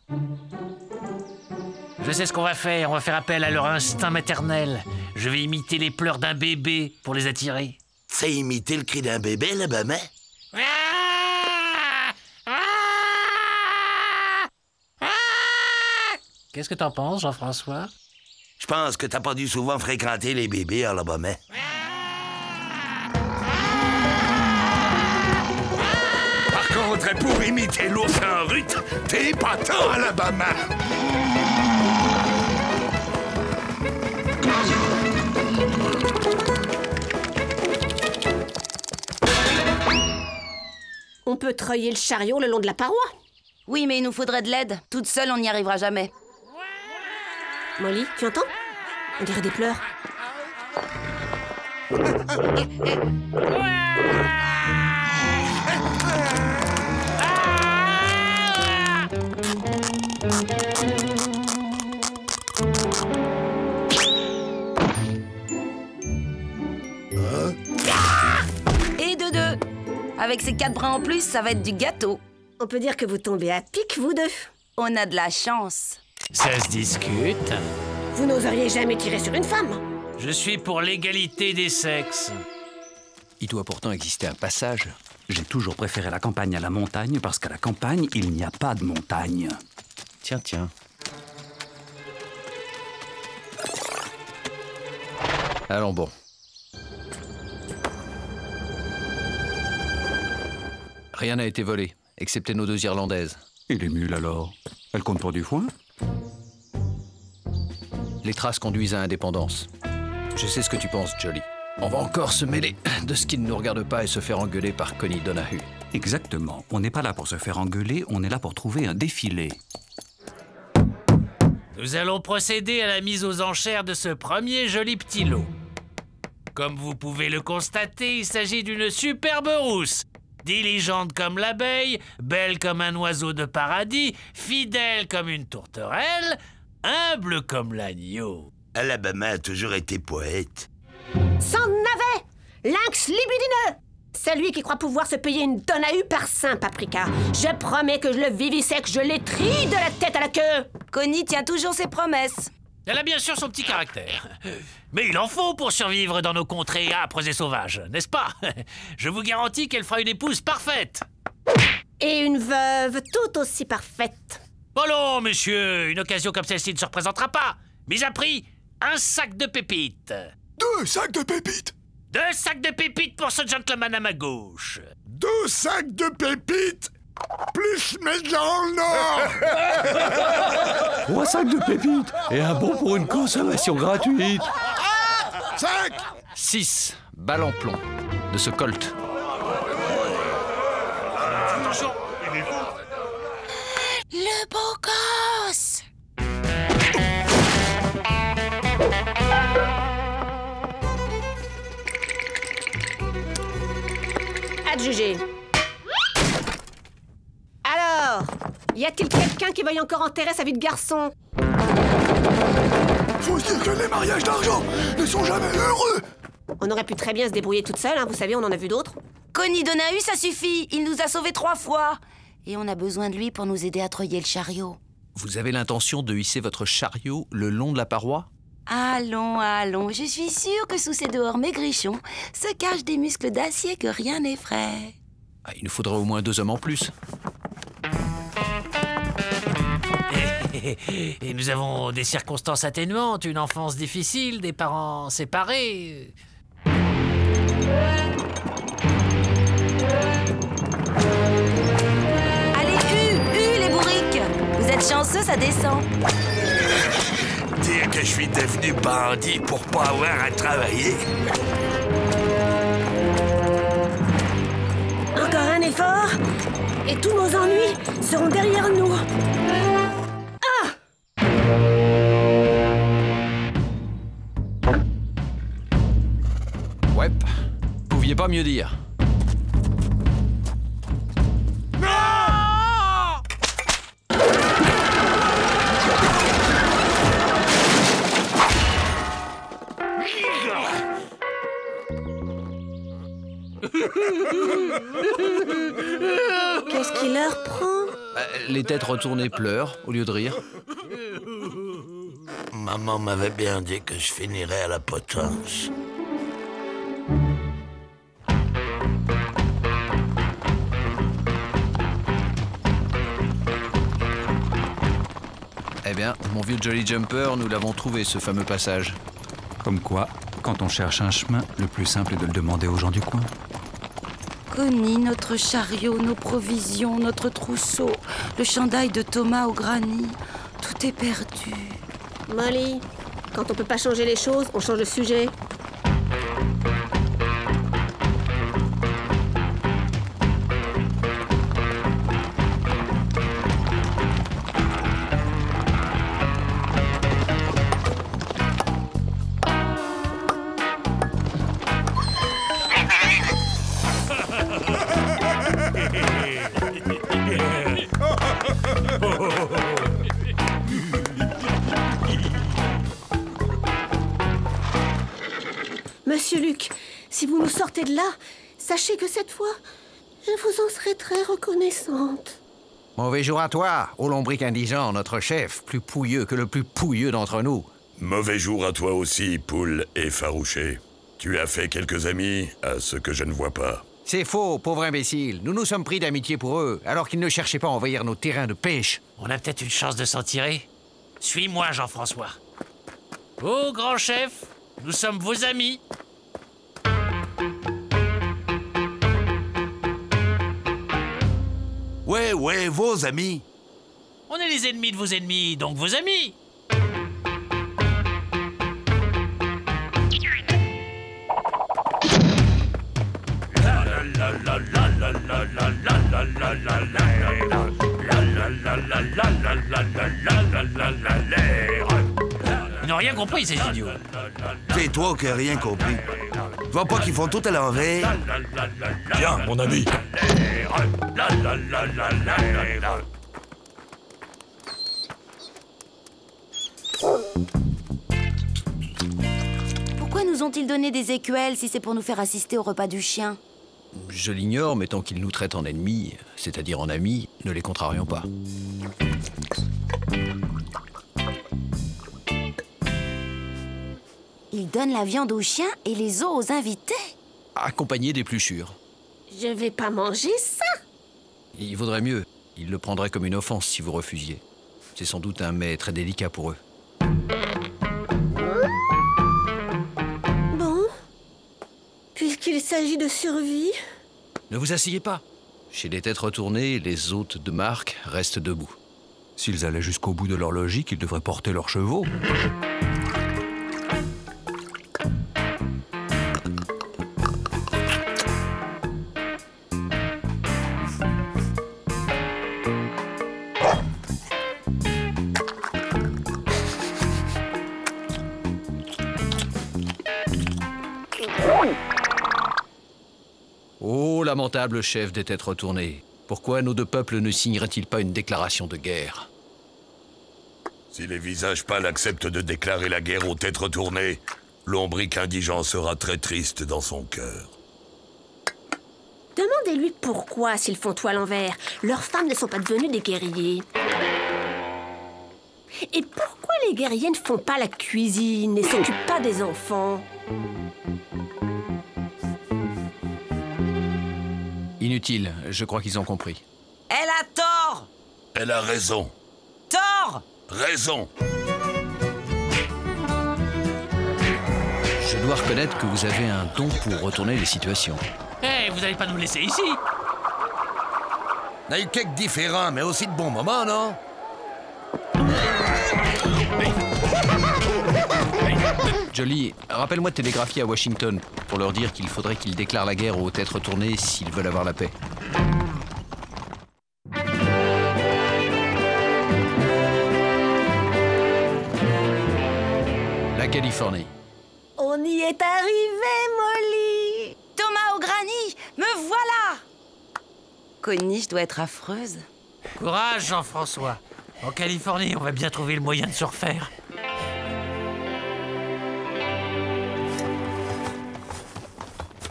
Je sais ce qu'on va faire. On va faire appel à leur instinct maternel. Je vais imiter les pleurs d'un bébé pour les attirer. C'est imiter le cri d'un bébé, là, ben, mais... Qu'est-ce que t'en penses, Jean-François? Je pense que t'as pas dû souvent fréquenter les bébés à Alabama. Par contre, pour imiter l'ours en rut, t'es pas tant Alabama. On peut treuiller le chariot le long de la paroi. Oui, mais il nous faudrait de l'aide. Toute seule, on n'y arrivera jamais. Molly, tu entends? On dirait des pleurs. Et de 2. Avec ces 4 bras en plus, ça va être du gâteau. On peut dire que vous tombez à pic, vous deux. On a de la chance. Ça se discute. Vous n'oseriez jamais tirer sur une femme. Je suis pour l'égalité des sexes. Il doit pourtant exister un passage. J'ai toujours préféré la campagne à la montagne parce qu'à la campagne, il n'y a pas de montagne. Tiens, tiens. Allons bon. Rien n'a été volé, excepté nos 2 Irlandaises. Et les mules alors? Elles comptent pour du foin? Les traces conduisent à Indépendance. Je sais ce que tu penses, Jolly. On va encore se mêler de ce qui ne nous regarde pas et se faire engueuler par Connie Donahue. Exactement. On n'est pas là pour se faire engueuler, on est là pour trouver un défilé. Nous allons procéder à la mise aux enchères de ce premier joli petit lot. Comme vous pouvez le constater, il s'agit d'une superbe rousse. Diligente comme l'abeille, belle comme un oiseau de paradis, fidèle comme une tourterelle, humble comme l'agneau. Alabama a toujours été poète. S'en avait! Lynx libidineux! Celui qui croit pouvoir se payer une Donahue par Saint Paprika. Je promets que je le vivisecte, je l'étrie de la tête à la queue. Connie tient toujours ses promesses. Elle a bien sûr son petit caractère. Mais il en faut pour survivre dans nos contrées âpres et sauvages, n'est-ce pas? Je vous garantis qu'elle fera une épouse parfaite. Et une veuve tout aussi parfaite. Oh non, monsieur, une occasion comme celle-ci ne se représentera pas. Mise à prix, un sac de pépites. 2 sacs de pépites? 2 sacs de pépites pour ce gentleman à ma gauche. 2 sacs de pépites plus mes dans le Nord. 3 sacs de pépites et un bon pour une consommation gratuite. 5 6 balles en plomb de ce Colt. Attention, il est fou. Le beau gosse. Adjugé. Alors, y a-t-il quelqu'un qui veuille encore enterrer sa vie de garçon? Faut se dire que les mariages d'argent ne sont jamais heureux. On aurait pu très bien se débrouiller toute seule, hein, vous savez, on en a vu d'autres. Connie Donahue, ça suffit. Il nous a sauvés 3 fois. Et on a besoin de lui pour nous aider à treuiller le chariot. Vous avez l'intention de hisser votre chariot le long de la paroi? Allons, allons. Je suis sûre que sous ces dehors maigrichons se cachent des muscles d'acier que rien n'effraie. Ah, il nous faudrait au moins 2 hommes en plus. Et nous avons des circonstances atténuantes, une enfance difficile, des parents séparés. Allez, les bourriques. Vous êtes chanceux, ça descend. Dire que je suis devenu bandit pour pas avoir à travailler. Encore un effort, et tous nos ennuis seront derrière nous. Ouais, pouviez pas mieux dire. Non! Les têtes retournées pleurent au lieu de rire. Maman m'avait bien dit que je finirais à la potence. Eh bien, mon vieux Jolly Jumper, nous l'avons trouvé, ce fameux passage. Comme quoi, quand on cherche un chemin, le plus simple est de le demander aux gens du coin. Connie, notre chariot, nos provisions, notre trousseau, le chandail de Thomas au granit, tout est perdu. Molly, quand on peut pas changer les choses, on change de sujet. Monsieur Luc, si vous nous sortez de là, sachez que cette fois, je vous en serai très reconnaissante. Mauvais jour à toi, ô lombric indigent, notre chef, plus pouilleux que le plus pouilleux d'entre nous. Mauvais jour à toi aussi, poule effarouché. Tu as fait quelques amis, à ce que je ne vois pas. C'est faux, pauvre imbécile. Nous nous sommes pris d'amitié pour eux, alors qu'ils ne cherchaient pas à envahir nos terrains de pêche. On a peut-être une chance de s'en tirer. Suis-moi, Jean-François. Oh, grand chef, nous sommes vos amis. Ouais, vos amis. On est les ennemis de vos ennemis, donc vos amis. Ils n'ont rien compris, ces idiots. C'est toi qui n'as rien compris. Tu vois pas qu'ils font tout à l'envers? Viens, mon ami. Pourquoi nous ont-ils donné des écuelles si c'est pour nous faire assister au repas du chien? Je l'ignore, mais tant qu'ils nous traitent en ennemis, c'est-à-dire en amis, ne les contrarions pas. Ils donnent la viande aux chiens et les os aux invités. Accompagnés d'épluchures. Je vais pas manger ça. Il vaudrait mieux. Ils le prendraient comme une offense si vous refusiez. C'est sans doute un mets très délicat pour eux. Bon, puisqu'il s'agit de survie... Ne vous asseyez pas. Chez les têtes retournées, les hôtes de marque restent debout. S'ils allaient jusqu'au bout de leur logique, ils devraient porter leurs chevaux. Ô lamentable chef des têtes retournées, pourquoi nos deux peuples ne signeraient-ils pas une déclaration de guerre? Si les visages pâles acceptent de déclarer la guerre aux têtes retournées, lombric indigent sera très triste dans son cœur. Demandez-lui pourquoi, s'ils font tout à l'envers. Leurs femmes ne sont pas devenues des guerriers. Et pourquoi les guerriers ne font pas la cuisine et s'occupent pas des enfants? Inutile, je crois qu'ils ont compris. Elle a tort! Elle a raison. Tort! Raison. Je dois reconnaître que vous avez un don pour retourner les situations. Eh, vous n'allez pas nous laisser ici? On a eu quelques différents, mais aussi de bons moments, non? Jolly, rappelle-moi de télégraphier à Washington pour leur dire qu'il faudrait qu'ils déclarent la guerre aux têtes retournées s'ils veulent avoir la paix. La Californie. On y est arrivé, Molly! Thomas au granit, me voilà! Connie, je dois être affreuse. Courage, Jean-François. En Californie, on va bien trouver le moyen de se refaire.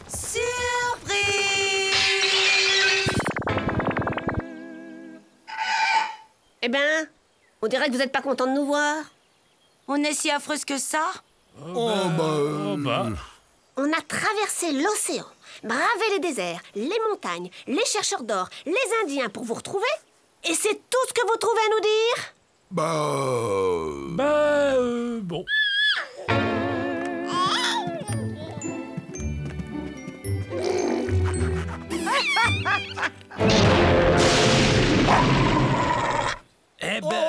Surprise! Eh ben, on dirait que vous n'êtes pas content de nous voir. On est si affreuse que ça? On a traversé l'océan, bravé les déserts, les montagnes, les chercheurs d'or, les Indiens pour vous retrouver. Et c'est tout ce que vous trouvez à nous dire? Bon. Eh ben...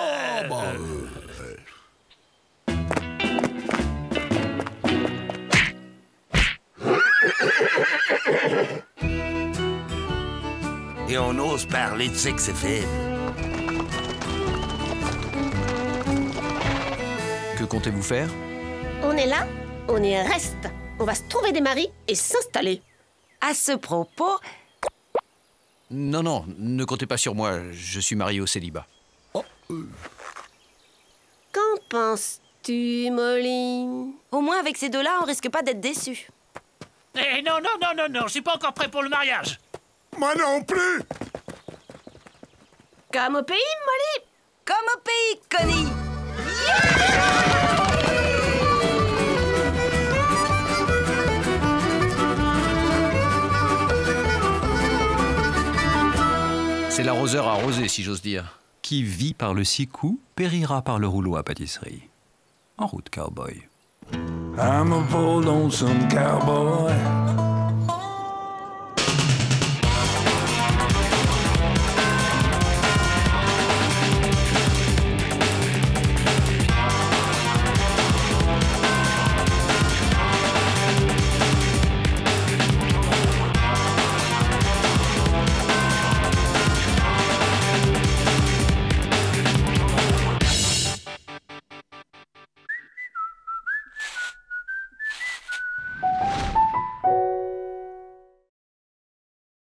Et on ose parler de sexe faible. Que comptez-vous faire? On est là, on y reste. On va se trouver des maris et s'installer. À ce propos... Non, non, ne comptez pas sur moi. Je suis marié au célibat. Qu'en penses-tu, Molly? Au moins, avec ces deux-là, on risque pas d'être déçus. Eh non, non, non, non, non, je suis pas encore prêt pour le mariage. Moi non plus. Comme au pays, Molly. Comme au pays, Connie. C'est l'arroseur arrosé, si j'ose dire. Qui vit par le 6 coups, périra par le rouleau à pâtisserie. En route, cowboy. I'm a poor lonesome cowboy